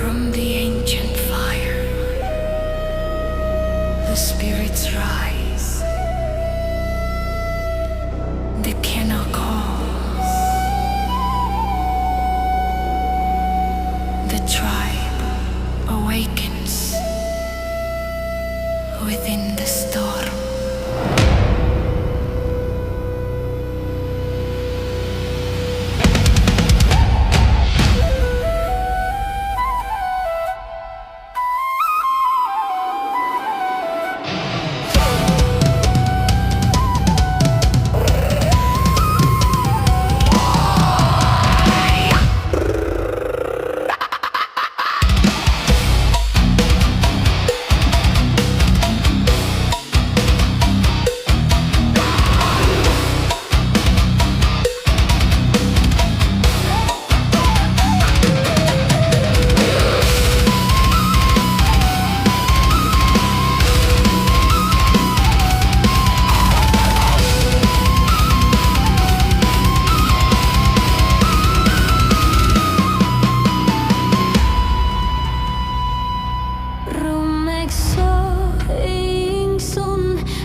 From the ancient fire, the spirits rise. They cannot cause. The tribe awakens within the storm.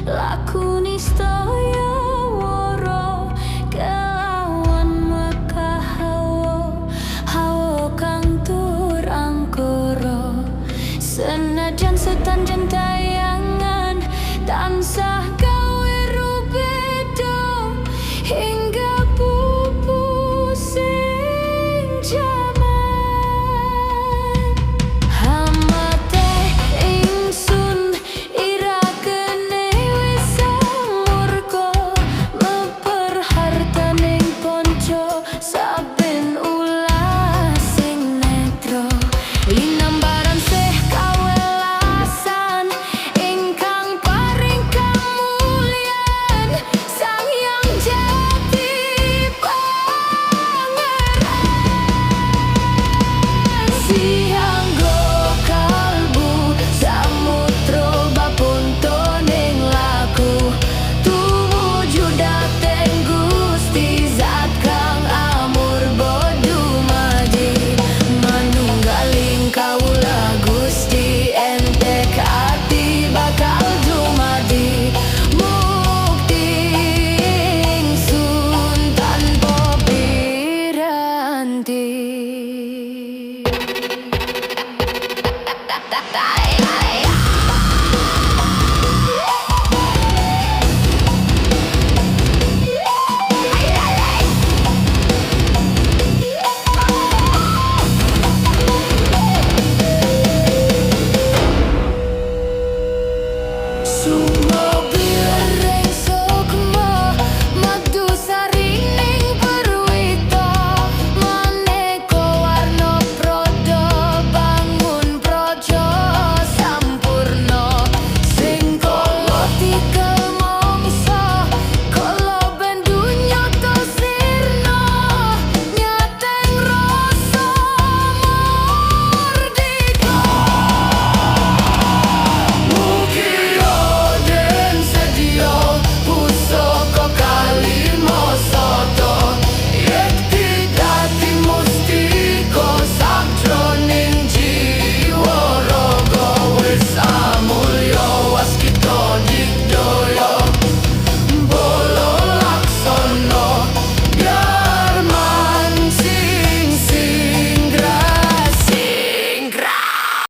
Lakuni sedaya wara kelawan Mekah hawa kang tur angkara senajan setan jentayangan tansah gawe rubeda hingga pupus sing jaman hamate ingsun ira kene saben ulah sing netro linambaran seh kawelasan ingkang paring kamulyan Sang Hyang Jati Pangeran sianggo kalbu samudra bapunto ning laku tumuju dateng Gusti Zat kang amur bodumadi manunggaling kawula Gusti entek ati bakal dumadi mukti ingsun tanpa piranti.